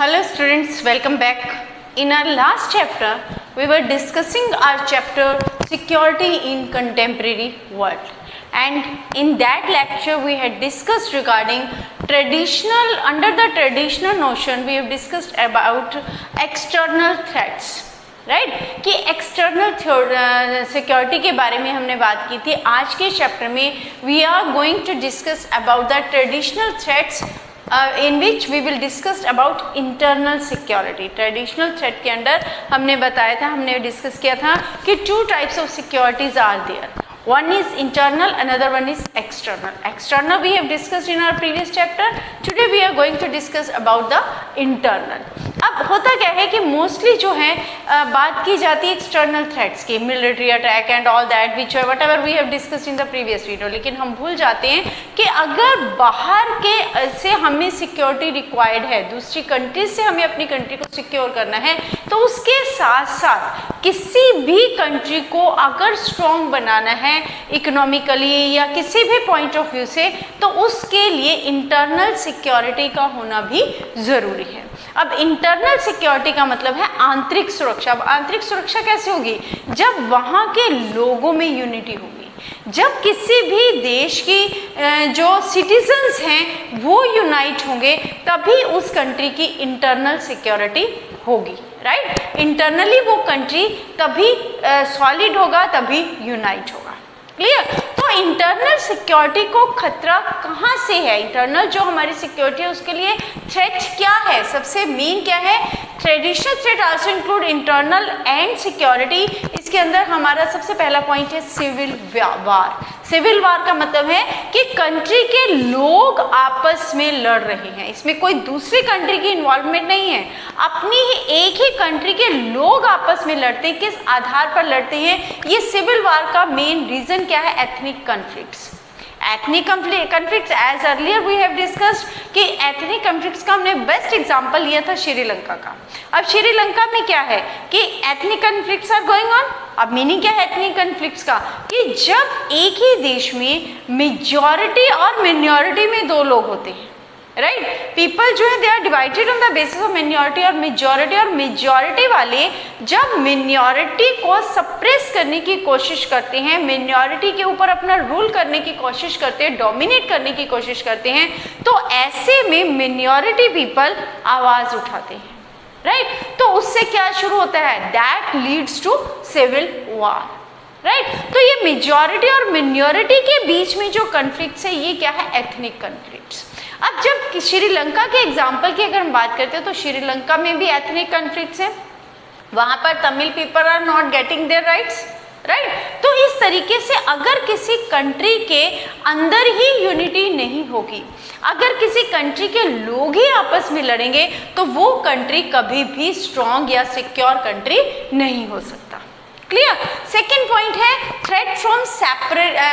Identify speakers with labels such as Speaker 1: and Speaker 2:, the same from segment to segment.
Speaker 1: Hello students, welcome back. In our last chapter, we were discussing our chapter Security in Contemporary World. And in that lecture, we had discussed regarding under the traditional notion, we have discussed about external threats. Right कि external security के बारे में हमने बात की थी. आज के चैप्टर में we are going to discuss about the traditional threats in which we will discuss about internal security. Traditional threat के अंदर हमने बताया था, हमने डिस्कस किया था कि two types of securities are there. One is internal, another one is external. External we have discussed in our previous chapter. Today we are going to discuss about the internal. अब होता क्या है कि mostly जो है बात की जाती है एक्सटर्नल थ्रेट्स की, military attack and all that which whatever we have discussed in the previous video. लेकिन हम भूल जाते हैं कि अगर बाहर के से हमें सिक्योरिटी रिक्वायर्ड है, दूसरी कंट्रीज से हमें अपनी कंट्री को सिक्योर करना है, तो उसके साथ साथ किसी भी कंट्री को अगर स्ट्रॉन्ग बनाना है इकोनॉमिकली या किसी भी पॉइंट ऑफ व्यू से, तो उसके लिए इंटरनल सिक्योरिटी का होना भी ज़रूरी है. अब इंटरनल सिक्योरिटी का मतलब है आंतरिक सुरक्षा. अब आंतरिक सुरक्षा कैसे होगी? जब वहाँ के लोगों में यूनिटी होगी, जब किसी भी देश की जो सिटीजन्स हैं वो यूनाइट होंगे, तभी उस कंट्री की इंटरनल सिक्योरिटी होगी. राइट, इंटरनली वो कंट्री तभी सॉलिड होगा, तभी यूनाइट होगा. क्लियर? तो इंटरनल सिक्योरिटी को खतरा कहाँ से है? इंटरनल जो हमारी सिक्योरिटी है उसके लिए थ्रेट क्या है? सबसे मेन क्या है? Traditional threat also include internal and security. इसके अंदर हमारा सबसे पहला पॉइंट है सिविल वार. सिविल वार का मतलब है कि कंट्री के लोग आपस में लड़ रहे हैं, इसमें कोई दूसरी कंट्री की इन्वॉल्वमेंट नहीं है, अपनी ही एक ही कंट्री के लोग आपस में लड़ते हैं. किस आधार पर लड़ते हैं? ये सिविल वार का मेन रीजन क्या है? Ethnic conflicts. Ethnic conflicts as earlier we have discussed कि एथनिक कॉन्फ्लिक्ट्स का हमने बेस्ट एग्जांपल लिया था श्रीलंका का. अब श्रीलंका में क्या है कि ethnic conflicts are going on. अब मीनिंग क्या है एथनिक कॉन्फ्लिक्ट्स का? कि जब एक ही देश में मेजॉरिटी और मिनॉरिटी में दो लोग होते हैं, राइट, पीपल जो है they are divided on the basis of minority और मेजॉरिटी वाले जब मिनॉरिटी को सप्रेस करने की कोशिश करते हैं, मिनॉरिटी के ऊपर अपना रूल करने की कोशिश करते हैं, डोमिनेट करने की कोशिश करते हैं, तो ऐसे में मिनॉरिटी पीपल आवाज उठाते हैं. राइट, तो उससे क्या शुरू होता है? That leads to civil war. Right, तो ये मेजॉरिटी और मिनॉरिटी के बीच में जो कॉन्फ्लिक्ट्स है ये क्या है? Ethnic conflicts. अब जब श्रीलंका के एग्जाम्पल की अगर हम बात करते हैं तो श्रीलंका में भी एथनिक कॉन्फ्लिक्ट्स है. वहां पर Tamil people are not getting their rights. Right, तो इस तरीके से अगर किसी कंट्री के अंदर ही यूनिटी नहीं होगी, अगर किसी कंट्री के लोग ही आपस में लड़ेंगे, तो वो कंट्री कभी भी स्ट्रॉन्ग या सिक्योर कंट्री नहीं हो सकता. क्लियर? सेकेंड पॉइंट है थ्रेट फ्रॉम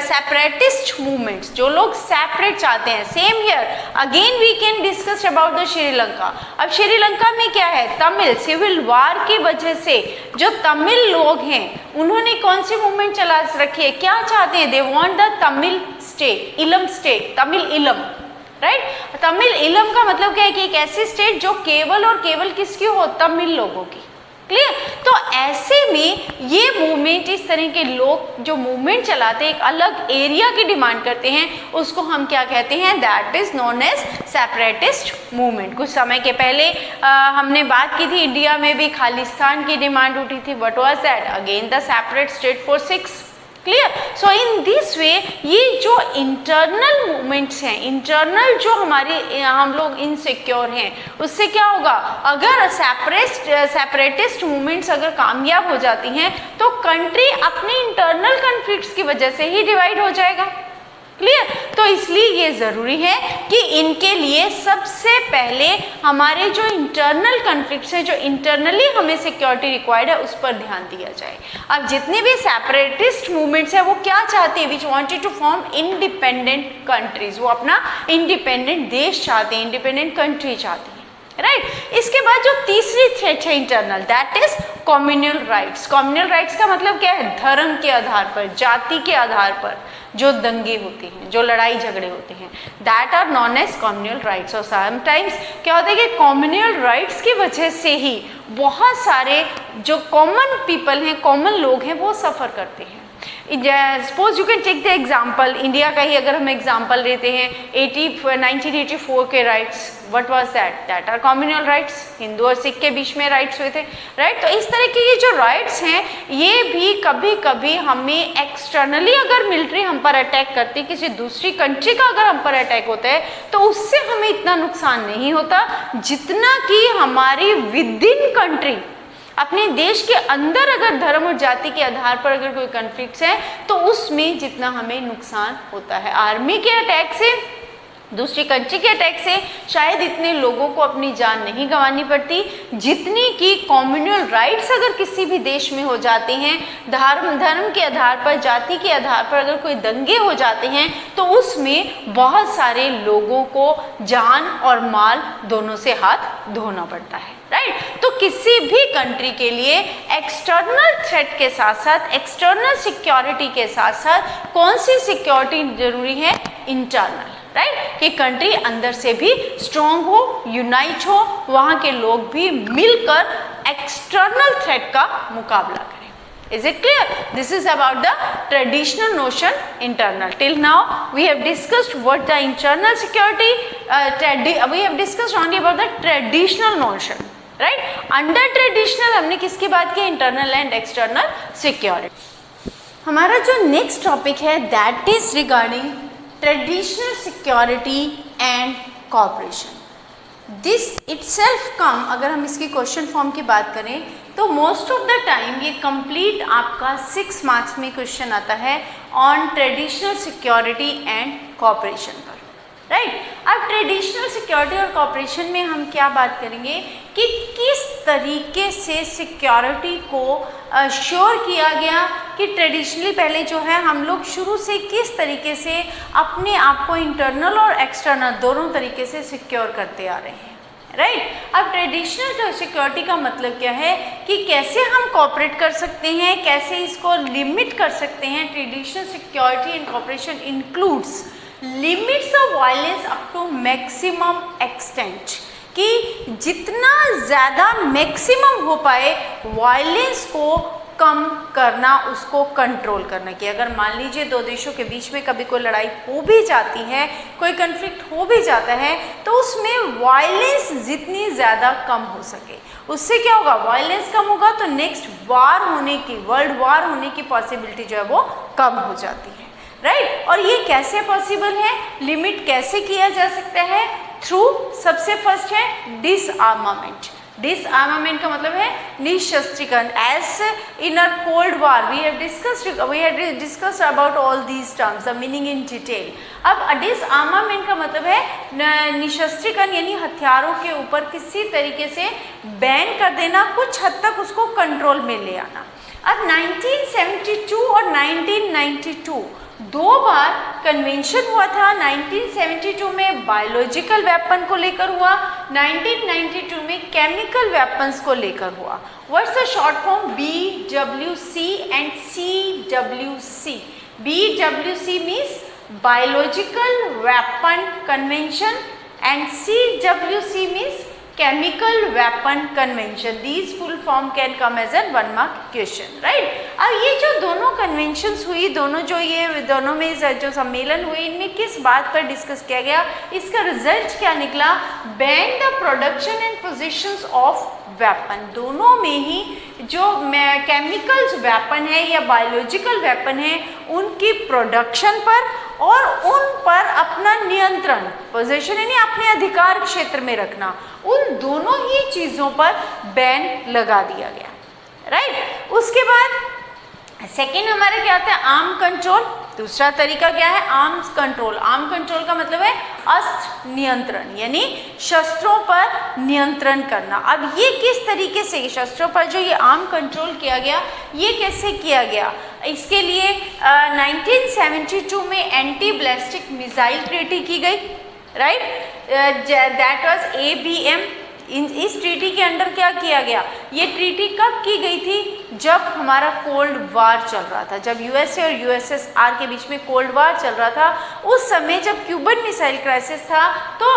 Speaker 1: सेपरेटिस्ट मूवमेंट्स. जो लोग सेपरेट चाहते हैं. Same here again we can discuss about the Sri Lanka. अब श्रीलंका में क्या है? तमिल सिविल वार की वजह से जो तमिल लोग हैं उन्होंने कौन सी मूवमेंट चला रखी है? क्या चाहते हैं? They want the Tamil state, इलम स्टेट, तमिल इलम. राइट, तमिल इलम का मतलब क्या है कि एक ऐसी स्टेट जो केवल और केवल किसकी हो? तमिल लोगों की. क्लियर? तो ऐसे में ये मूवमेंट, इस तरह के लोग जो मूवमेंट चलाते हैं, एक अलग एरिया की डिमांड करते हैं, उसको हम क्या कहते हैं? That is known as separatist movement. कुछ समय के पहले हमने बात की थी, इंडिया में भी खालिस्तान की डिमांड उठी थी. What was that? Again the separate state for 6. Clear? So in this way ये जो इंटरनल मूवमेंट्स हैं, इंटरनल जो हमारे हम लोग इनसिक्योर हैं, उससे क्या होगा? अगर सेपरेटिस्ट मूवमेंट्स अगर कामयाब हो जाती हैं तो कंट्री अपने इंटरनल कॉन्फ्लिक्ट्स की वजह से ही डिवाइड हो जाएगा. क्लियर? तो इसलिए ये ज़रूरी है कि इनके लिए सबसे पहले हमारे जो इंटरनल कॉन्फ्लिक्ट्स हैं, जो इंटरनली हमें सिक्योरिटी रिक्वायर्ड है, उस पर ध्यान दिया जाए. अब जितने भी सेपरेटिस्ट मूवमेंट्स हैं वो क्या चाहते हैं? Which wanted to form independent countries. वो अपना इंडिपेंडेंट देश चाहते हैं, इंडिपेंडेंट कंट्री चाहते हैं. राइट, इसके बाद जो तीसरी थ्रेट है internal, that is communal riots. Communal riots का मतलब क्या है? धर्म के आधार पर, जाति के आधार पर जो दंगे होते हैं, जो लड़ाई झगड़े होते हैं, that are known as communal riots. और समटाइम्स क्या होता है कि कम्युनल राइट्स की वजह से ही बहुत सारे जो कॉमन पीपल हैं, कॉमन लोग हैं, वो सफ़र करते हैं। Suppose you can take the example, India का ही अगर हम एग्जाम्पल लेते हैं, 1984 के riots, what was that? That are communal riots. Hindu और सिख के बीच में राइट्स हुए थे, राइट? तो इस तरह के ये जो राइट्स हैं, ये भी कभी कभी हमें एक्सटर्नली अगर मिलिट्री हम पर अटैक करती है, किसी दूसरी कंट्री का अगर हम पर अटैक होता है, तो उससे हमें इतना नुकसान नहीं होता जितना कि हमारी विद इन कंट्री, अपने देश के अंदर अगर धर्म और जाति के आधार पर अगर कोई कॉन्फ्लिक्ट्स है, तो उसमें जितना हमें नुकसान होता है। आर्मी के अटैक से, दूसरी कंट्री के अटैक से शायद इतने लोगों को अपनी जान नहीं गंवानी पड़ती जितनी कि कम्युनल राइट्स अगर किसी भी देश में हो जाते हैं, धर्म के आधार पर, जाति के आधार पर अगर कोई दंगे हो जाते हैं, तो उसमें बहुत सारे लोगों को जान और माल दोनों से हाथ धोना पड़ता है, राइट? तो किसी भी कंट्री के लिए एक्सटर्नल थ्रेट के साथ साथ, एक्सटर्नल सिक्योरिटी के साथ साथ कौन सी सिक्योरिटी जरूरी है? Internal, right? कि कंट्री अंदर से भी स्ट्रॉन्ग हो, यूनाइट हो, वहाँ के लोग भी मिलकर एक्सटर्नल थ्रेट का मुकाबला करें। Is it clear? This is about the traditional notion internal. Till now we have discussed what the internal security, we have discussed only about the traditional notion, right? Under traditional हमने किसकी बात की? Internal and external security. हमारा जो next topic है that is regarding traditional security and cooperation. This itself come, अगर हम इसकी क्वेश्चन फॉर्म की बात करें तो मोस्ट ऑफ द टाइम ये कंप्लीट आपका 6 मार्क्स में क्वेश्चन आता है on traditional security and corporation पर, राइट? अब ट्रेडिशनल सिक्योरिटी और कॉपरेशन में हम क्या बात करेंगे कि किस तरीके से सिक्योरिटी को श्योर किया गया, कि ट्रेडिशनली पहले जो है हम लोग शुरू से किस तरीके से अपने आप को इंटरनल और एक्सटर्नल दोनों तरीके से सिक्योर करते आ रहे हैं, राइट? अब ट्रेडिशनल जो सिक्योरिटी का मतलब क्या है कि कैसे हम कॉपरेट कर सकते हैं, कैसे इसको लिमिट कर सकते हैं। Traditional security and cooperation includes limits of violence up to maximum extent, कि जितना ज़्यादा मैक्सिमम हो पाए वायलेंस को कम करना, उसको कंट्रोल करना। कि अगर मान लीजिए दो देशों के बीच में कभी कोई लड़ाई हो भी जाती है, कोई कन्फ्लिक्ट हो भी जाता है, तो उसमें वायलेंस जितनी ज़्यादा कम हो सके, उससे क्या होगा? वायलेंस कम होगा तो नेक्स्ट वार होने की, वर्ल्ड वार होने की पॉसिबिलिटी जो है वो कम हो जाती है, राइट? और ये कैसे पॉसिबल है? लिमिट कैसे किया जा सकता है? थ्रू, सबसे फर्स्ट है डिसआर्मामेंट। डिसआर्मामेंट का मतलब है निशस्त्रीकरण। As in a cold war we have discussed about all these terms, the meaning in detail. अब डिसआर्मामेंट का मतलब है निशस्त्रीकरण, यानी हथियारों के ऊपर किसी तरीके से बैन कर देना, कुछ हद तक उसको कंट्रोल में ले आना। अब 1972 और 1992 दो बार कन्वेंशन हुआ था। 1972 में बायोलॉजिकल वेपन को लेकर हुआ, 1992 में केमिकल वेपन्स को लेकर हुआ। What's the short form? BWC and CWC। BWC means biological weapon convention and CWC means chemical weapon convention. These full form can come as a 1 mark question, right? अब ये जो दोनों कन्वेंशंस हुई, दोनों में जो सम्मेलन हुए, इनमें किस बात पर डिस्कस किया गया, इसका रिजल्ट क्या निकला? Ban the production and positions of weapon. दोनों में ही जो केमिकल्स वेपन है या बायोलॉजिकल वेपन है, उनकी प्रोडक्शन पर और उन पर अपना नियंत्रण, पोजीशन यानी अपने अधिकार क्षेत्र में रखना, उन दोनों ही चीज़ों पर बैन लगा दिया गया, राइट? उसके बाद सेकेंड हमारे क्या आता है? Arm control. दूसरा तरीका क्या है? Arms control. आर्म कंट्रोल का मतलब है अस्त्र नियंत्रण, यानी शस्त्रों पर नियंत्रण करना। अब ये किस तरीके से शस्त्रों पर जो ये आर्म कंट्रोल किया गया, ये कैसे किया गया? इसके लिए 1972 में एंटी बैलिस्टिक मिसाइल ट्रीटी की गई, राइट? That was ABM। इस ट्रीटी के अंडर क्या किया गया, ये ट्रीटी कब की गई थी, जब हमारा कोल्ड वार चल रहा था, जब यूएसए और यूएसएसआर के बीच में कोल्ड वार चल रहा था। उस समय जब क्यूबन मिसाइल क्राइसिस था, तो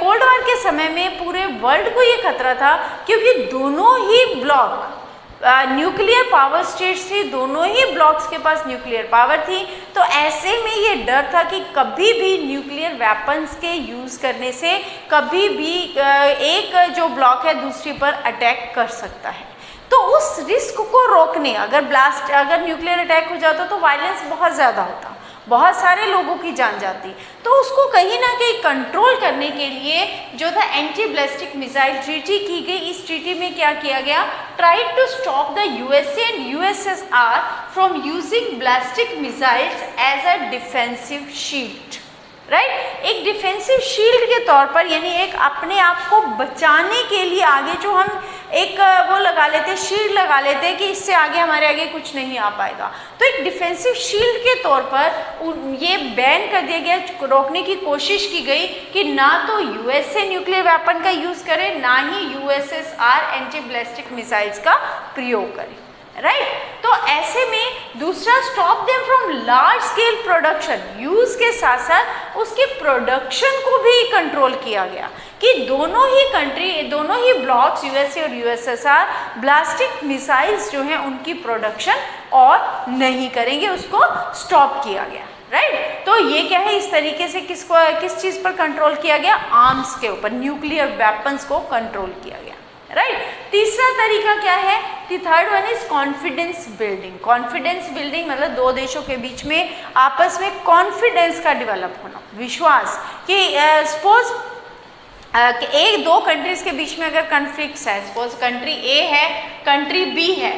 Speaker 1: कोल्ड वार के समय में पूरे वर्ल्ड को ये खतरा था, क्योंकि दोनों ही ब्लॉक न्यूक्लियर पावर स्टेट्स थी, दोनों ही ब्लॉक्स के पास न्यूक्लियर पावर थी। तो ऐसे में ये डर था कि कभी भी न्यूक्लियर वेपन्स के यूज़ करने से कभी भी एक जो ब्लॉक है दूसरी पर अटैक कर सकता है। तो उस रिस्क को रोकने, अगर न्यूक्लियर अटैक हो जाता तो वायलेंस बहुत ज़्यादा होता, बहुत सारे लोगों की जान जाती। तो उसको कहीं ना कहीं कंट्रोल करने के लिए जो था एंटी बैलिस्टिक मिसाइल ट्रीटी की गई। इस ट्रीटी में क्या किया गया, try to stop the USA and USSR from using ballistic missiles as a defensive shield, right. एक डिफेंसिव शील्ड के तौर पर, यानी एक अपने आप को बचाने के लिए आगे जो हम एक वो लगा लेते, शील्ड लगा लेते कि इससे आगे हमारे आगे कुछ नहीं आ पाएगा। तो एक डिफेंसिव शील्ड के तौर पर ये बैन कर दिया गया, रोकने की कोशिश की गई कि ना तो यूएसए न्यूक्लियर वेपन का यूज़ करे, ना ही यूएसएसआर एंटी बैलिस्टिक मिसाइल्स का प्रयोग करे, राइट। तो ऐसे में दूसरा, stop them from large scale production, use के साथ साथ उसके प्रोडक्शन को भी कंट्रोल किया गया कि दोनों ही कंट्री, दोनों ही ब्लॉक्स यूएसए और यूएसएसआर बैलिस्टिक मिसाइल्स जो हैं उनकी प्रोडक्शन और नहीं करेंगे, उसको स्टॉप किया गया, राइट। तो ये क्या है, इस तरीके से किस चीज़ पर कंट्रोल किया गया, आर्म्स के ऊपर, न्यूक्लियर वेपन्स को कंट्रोल किया गया, राइट। तीसरा तरीका क्या है, the third one is confidence building. Confidence building मतलब दो देशों के बीच में आपस में कॉन्फिडेंस का डेवलप होना, विश्वास कि सपोज एक दो कंट्रीज के बीच में अगर कॉन्फ्लिक्ट्स है, सपोज कंट्री ए है, कंट्री बी है,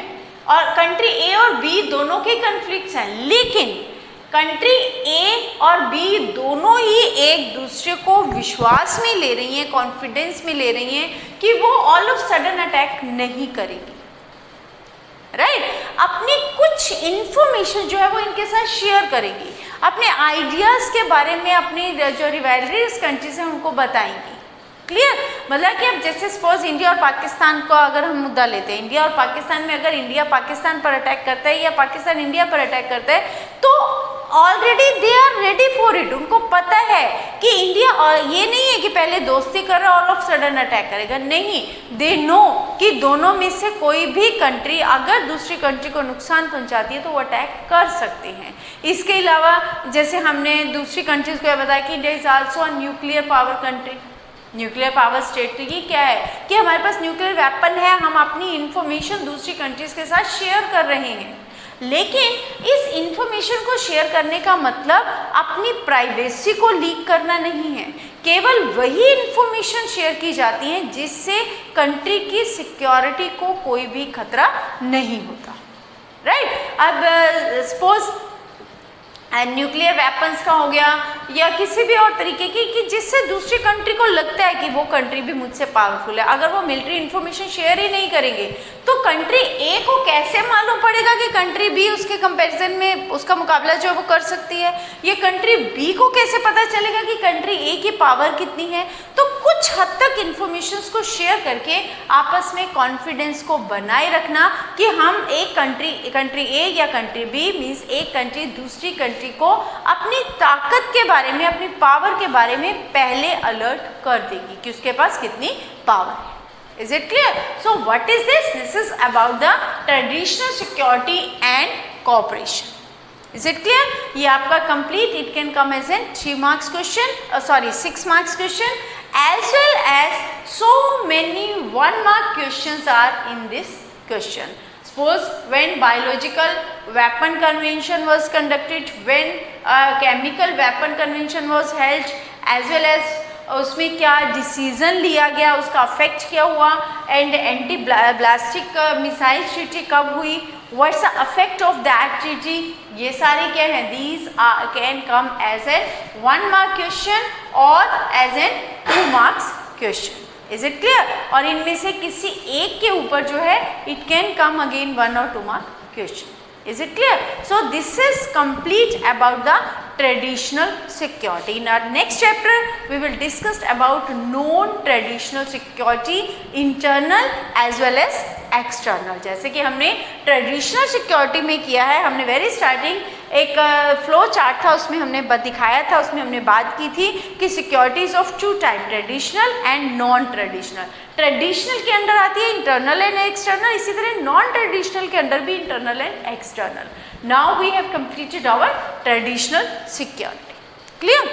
Speaker 1: और कंट्री ए और बी दोनों के कॉन्फ्लिक्ट्स हैं, लेकिन कंट्री ए और बी दोनों ही एक दूसरे को विश्वास में ले रही हैं, कॉन्फिडेंस में ले रही हैं कि वो ऑल ऑफ सडन अटैक नहीं करेंगी, राइट। अपनी कुछ इंफॉर्मेशन जो है वो इनके साथ शेयर करेंगी, अपने आइडियाज़ के बारे में अपनी जो रिवाइलरीज कंट्रीज हैं उनको बताएंगी, क्लियर। मतलब कि अब जैसे सपोज इंडिया और पाकिस्तान को अगर हम मुद्दा लेते हैं, इंडिया और पाकिस्तान में अगर इंडिया पाकिस्तान पर अटैक करता है या पाकिस्तान इंडिया पर अटैक करता है, तो already they are ready for it. उनको पता है कि इंडिया, और ये नहीं है कि पहले दोस्ती कर रहा और ऑल ऑफ सडन अटैक करेगा, नहीं, दे नो कि दोनों में से कोई भी कंट्री अगर दूसरी कंट्री को नुकसान पहुंचाती है तो वो अटैक कर सकते हैं। इसके अलावा जैसे हमने दूसरी कंट्रीज को बताया कि India is also a nuclear power country, nuclear power state. तो ये क्या है कि हमारे पास न्यूक्लियर वेपन है, हम अपनी इंफॉर्मेशन दूसरी कंट्रीज के साथ शेयर कर रहे हैं, लेकिन इस इंफॉर्मेशन को शेयर करने का मतलब अपनी प्राइवेसी को लीक करना नहीं है। केवल वही इंफॉर्मेशन शेयर की जाती है जिससे कंट्री की सिक्योरिटी को कोई भी खतरा नहीं होता, राइट। अब सपोज न्यूक्लियर वेपन्स का हो गया या किसी भी और तरीके की कि जिससे दूसरी कंट्री को लगता है कि वो कंट्री भी मुझसे पावरफुल है, अगर वो मिलिट्री इन्फॉर्मेशन शेयर ही नहीं करेंगे तो कंट्री ए को कैसे मालूम पड़ेगा कि कंट्री बी उसके कंपैरिजन में उसका मुकाबला जो है वो कर सकती है, ये कंट्री बी को कैसे पता चलेगा कि कंट्री ए की पावर कितनी है। तो कुछ हद तक इन्फॉर्मेशंस को शेयर करके आपस में कॉन्फिडेंस को बनाए रखना कि हम एक कंट्री ए या कंट्री बी मीन्स एक कंट्री दूसरी कंट्री को अपनी ताकत के बारे में, अपनी पावर के बारे में पहले अलर्ट कर देगी कि उसके पास कितनी पावर है। Is it clear? So what is this? This is about the traditional security and cooperation. Is it clear? ये आपका complete. It can come as an 3 marks question, 6 marks question, as well as so many 1 mark questions are in this question. Suppose when biological weapon convention was conducted, when chemical weapon convention was held, as well as उसमें क्या decision लिया गया, उसका affect क्या हुआ, and anti ballistic missile treaty कब हुई, what's the affect of that treaty, ये सारे क्या है, these can come as a 1 mark question और as a 2 marks question. Is it clear? और इनमें से किसी एक के ऊपर जो है it can come again 1 or 2 mark question. Is it clear? So this is complete about the traditional security. In our next chapter we will discuss about non-traditional security, internal as well as external. जैसे कि हमने traditional security में किया है, हमने very starting एक flow chart था उसमें हमने दिखाया था, उसमें हमने बात की थी कि securities of two type, traditional and non traditional. Traditional के अंदर आती है इंटरनल एंड एक्सटर्नल, इसी तरह नॉन ट्रेडिशनल के अंदर भी internal and external. Now we have completed our traditional security. Clear?